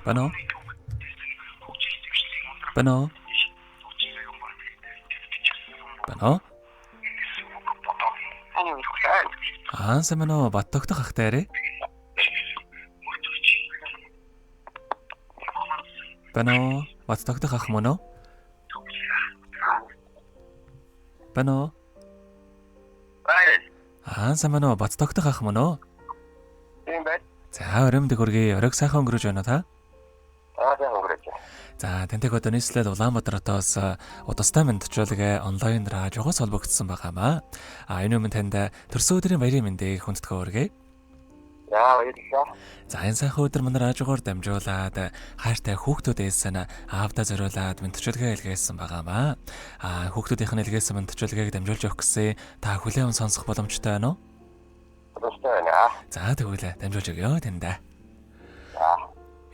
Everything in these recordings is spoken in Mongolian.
Байна уу? Байна уу? Байна уу? Сайн байна уу? Бат тогтох ахтай арай. Байна уу? Бат тогтох ах мөн үү? Байна уу? Сайн байна уу? Бат тогтох ах мөн үү? Тийм байна. За, өрөмдөг хүргэе. Оройг сайхан өнгөрөөж байна уу та? Сайн өнгөрөөж. За, тэнтэйг одоо нийслэл Улаанбаатар хотоос удастай мэндчүүлгээ онлайн радиогоос холбогдсон байгаамаа. Энэ өмнө танд төрсөн өдрийн баярын мэндийг хүндэтгэн хүргэе. Баярлалаа. За, энэ сайхан өдөр манай радиогоор дамжуулаад хайртай хүүхдүүдээс нь аавдаа зориулаад мэндчүүлгээ илгээсэн байгаамаа. Хүүхдүүдийнх нь илгээсэн мэндчүүлгээг дамжуулж өгөх гэсэн та хүлээвэн сонсох боломжтой байна уу? Баярлалаа байна. За, тэгвэл дамжуулж өгье тэндээ.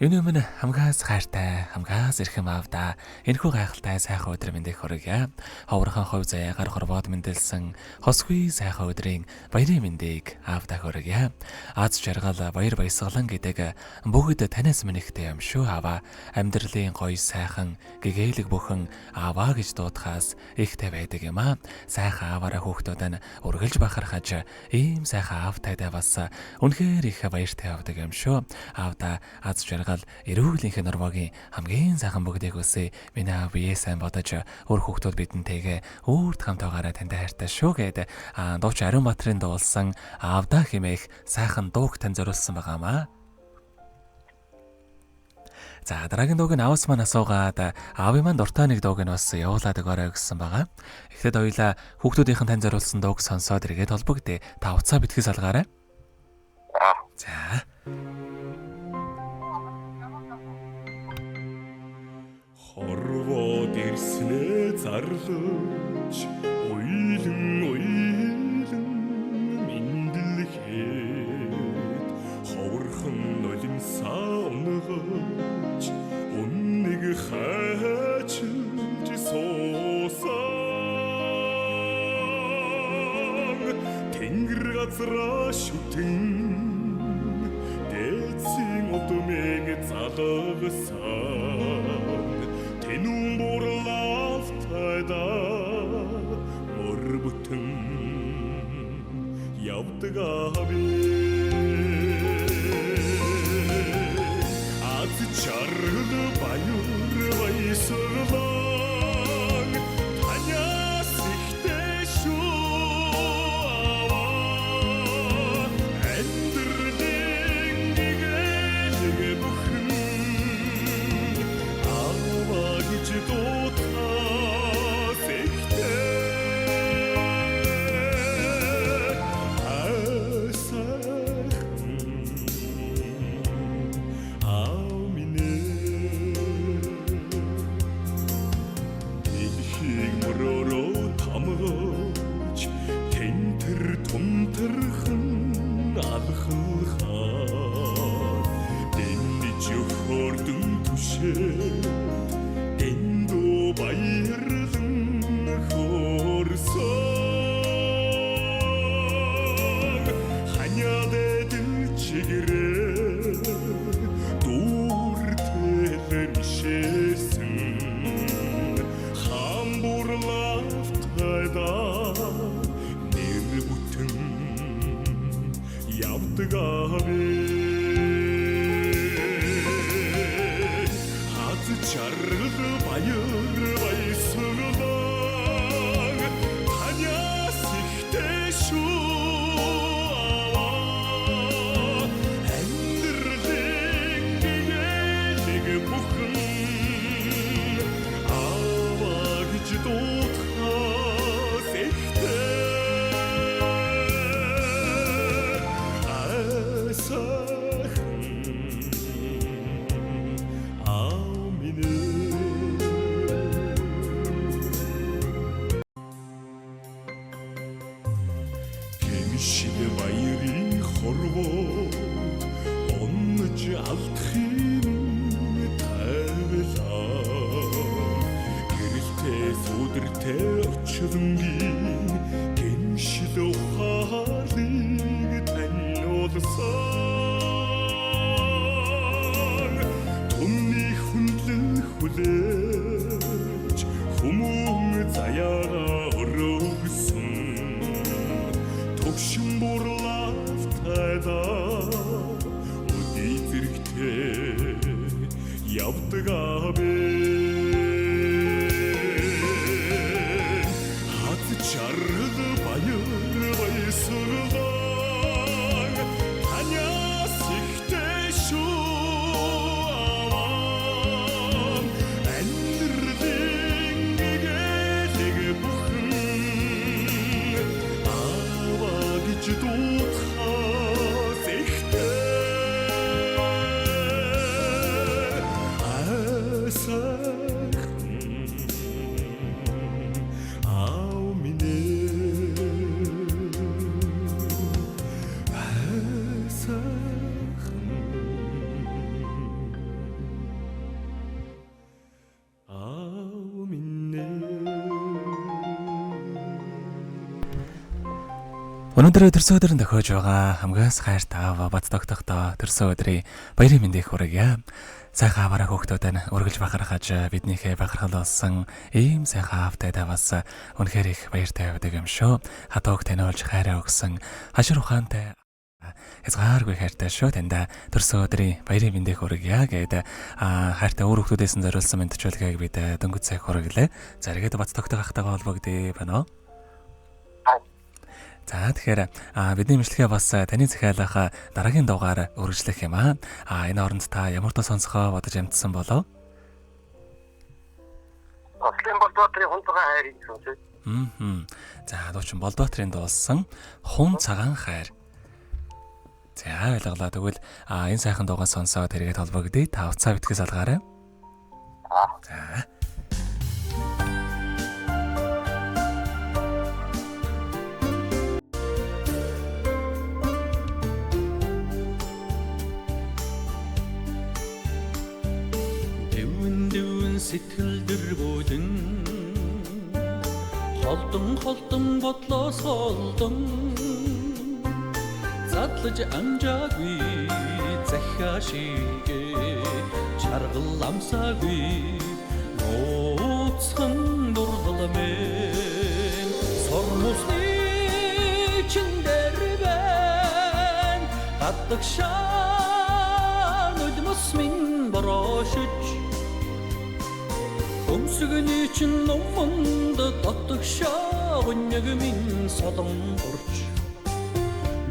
Энэ өмнө хамгаас хайртай, хамгаас эрхэм аавда энэхүү гайхалтай сайхан өдөр мэндийг хүргье. Ховрхон хувь заяа гар хорвоод мэндэлсэн хосгүй сайхан өдрийн баярын мэндийг аавда хүргье. Аз жаргал баяр баясгалан гэдэг бүгд танаас минийхтэй юм шүү аава. Амьдралын гоё сайхан гэгээлэг бүхэн ааваа гэж дуудахаас ихтэй байдаг юм аа. Сайхан ааваараа хүүхдүүд нь үргэлж бахархаж ийм сайхан аавтайдаа бас үнэхээр их баяртай авдаг юм шүү. Аавда аз жаргал эрүүлэнх норвогийн хамгийн сайхан бүгдийг үсэ миний аав бие сайн бодож өөр хүүхдүүд бидэнтэйгээ өөрт хамтаагаараа танд хайртай шүү гэдэг дууч Ариунбаатарын дуулсан аавда хэмээх сайхан дууг тань зориулсан байгаамаа. За, дараагийн дууг нь аавс маань асуугаад аавын маань дуртай нэг дууг нь бас явуулаад өгөөрэй гэсэн байгаа. Эхлээд хоёулаа хүүхдүүдийнхэн тань зориулсан дууг сонсоод эргээд холбогдъё. Та уцаа битгий салгаарай. За. Хорвоод ирснээ зарлаж уйлан мэндэлхэд ховорхон нулимсаа унгаж үннийг хайчилж суусан тэнгэр газраа шүтэн дээдсийн удмыг залгасан Тэнүүн бурлаалтайда мөр бүтэн явдаг аби аз чаргал баяр баясгалан танаас ихтэй шүү амьдралын гэгээлэг бүхэн дутаас ихтэй асах аминэ дэлхийг мөрөөрөө тамгаж тентэр тунтэрхэн алхахаа дэнэж өхөрдөн түшээ баярлан хорсон ханяадэд чигрээ дүүртэл мишээсэн хамбурлаалтайда нэр бүтэн явдаг аби хаз чаргал баяр баясгалан танаас ихтэй шүү амьдралын гэгээлэг бүхэн ааваа гэж дуудахаас ихтэй баярын хорвоо онж алдахын тавилаа гэрэлтэй сүдэртэй өчрөнгийн гэмшил ухаалыг таниулсан хүлээж хүмүүн заяага өрөөсөн төгшин бурлаалтайда өдий зэрэгтэй явдаг авэ хат чаргал баяр баясгалан таньяас ихтэй шүү Өнөөдөр төрсөн өдрөнд тохиож байгаа хамгаас хайр таав бат тогтохдоо төрсөн өдрийн баярын мэндийг хүргье. Сайхан аваараа хүүхдүүд нь үргэлж бахархаж биднийхээ бахархал болсон ийм сайхан аавтай таваас үнэхээр их баяртай байдаг юм шүү. Хатууг таниулж хайраа өгсөн хашир ухаантай хязгааргүй хайртай шүү. Танда төрсөн өдрийн баярын мэндийг хүргье гэдэг хайртай өөр хүүхдүүдээс зориулсан мэдчилгээг бид дөнгөж цаг хүргэлээ. За тэгээд бат тогтох ахтайгаа холбогдъё байна уу? За тэгэхээр бидний мэдлэгээ бас таны захиалах дараагийн дугаар үргэлжлэх юм аа. Энэ оронд та ямар ч сонсохоо бодож амтсан болов? Ослын Болдбаатрын хүн цагаан хайрыг сонсож. За дуучин Болдбаатрын дуулсан хүн цагаан хайр. За ойлголоо. Тэгвэл энэ сайхан дуугаа сонсоод хэрэгэд холбогдъё. Та уцаа битгэс алгаарай. За. Сэтгэл дэргүүлэн холдон бодлоос холдон задлаж амжаагүй захиа шигээ чаргал амсаагүй нууцхан дурдламэн сормусны чиндэр бэн гаддаг шаан өдмөс минь борошиж өмсгөний чин номонд татдаг шаагнэг минь солон урч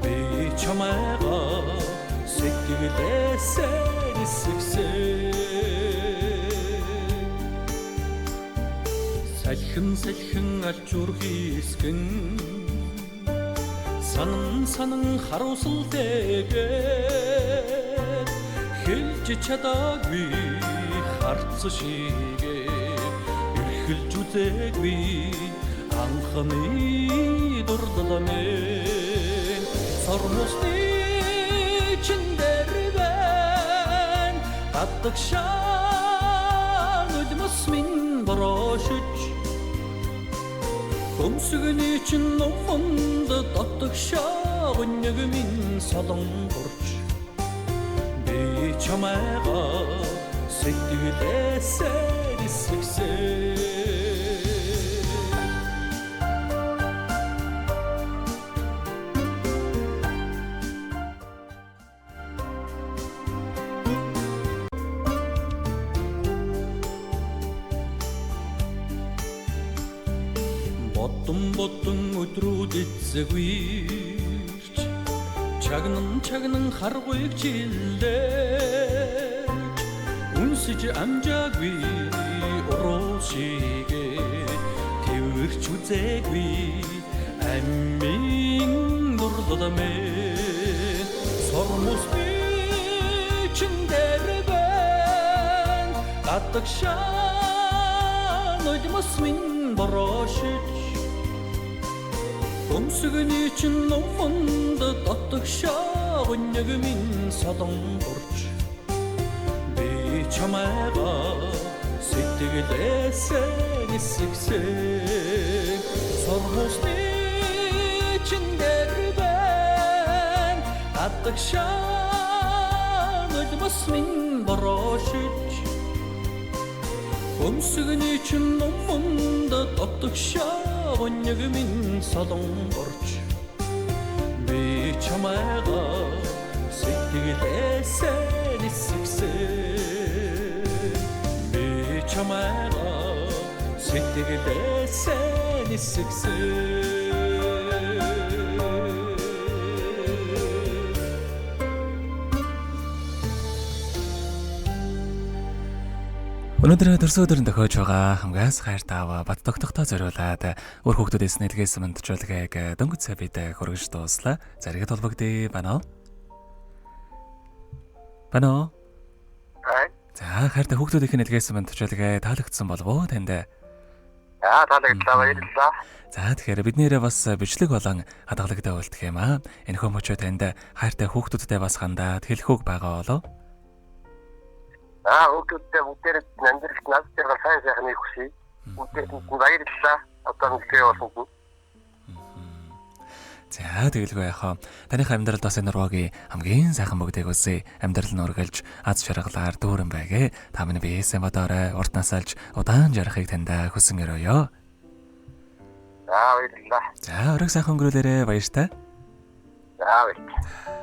би чамайга сэтгэлээсээ нисгсээ салхин алчуур хийсгэн санан харуусал тэгээд хэлж чадаагүй харц шигээ эхэлж үзээгүй анхны дурдламэн сормусны чиндэр бэн гаддаг шаан өдмөс минь борошиж өмсгөний чин номонд татдаг шаагнэг минь солон урч би чамайга сэтгэлээсээ нисгсээ Бодон өдрүүд эзэгвэрч чагнан харгуйг чиллээ үнсэж амжаагүй уруушигээ тэрч үзээгүй аммин дурдламэн сормусны чиндэр бэн гаддаг шаан өдмөс минь борошиж өмсгөний чин номонд татдаг шаагнэг минь солон урч би чамайга сэтгэлээсээ нисгсээ сормусны чиндэр бэн гаддаг шаан өдмөс минь борошиж Өмсгөний чин номонд дотгошоо өнөг минь солонгорч би чамайгаа сэтгэлээсээ нисгсэн би чамайгаа сэтгэлээсээ нисгсэн Өнөөдөр төрсөн өдрөнд тохиож байгаа хамгаас хайртай бат тогтохтой зориулаад өөр хүүхдүүдээс нэлгээс мандчуулгааг дөнгөж сая бид хүргэж дууслаа. Заригд толбогдъё байна уу? Байна уу? За хайртай хүүхдүүдийн нэлгээс мандчуулгаа таалагдсан болов уу танд? Таалагдлаа баярлалаа. За тэгэхээр бид нэрээ бас бичлэг болон хадгалагтай үлдэх юм аа. Энэ хүмүүчөө танд хайртай хүүхдүүдтэй бас хандаад хэлэхүүг байгаа болов? Хүүхдүүдтэй бүгдээрээ амьдралд нас дээр сайн сайхан их хүсье. Бүгдээрээ баярлалаа. Одоо нэгтэй болсон. За тэгэлгүй яхаа. Таныхаа амьдралд бас энэ ургагийн хамгийн сайхан бүгдийг үсэ. Амьдрал нь ургалж аз жаргалаар дүүрэн байгээ. Та минь биесээ модоорой урт насалж удаан жарахыг танд хүсэн өрөөё. Баярлалаа. За өрөг сайхан өнгөрүүлээрэ баяртай. Баярлалаа.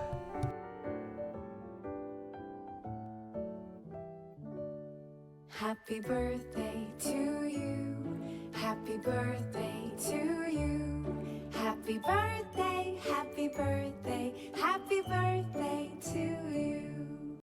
Happy birthday to you. Happy birthday to you. Happy birthday, happy birthday, happy birthday to you.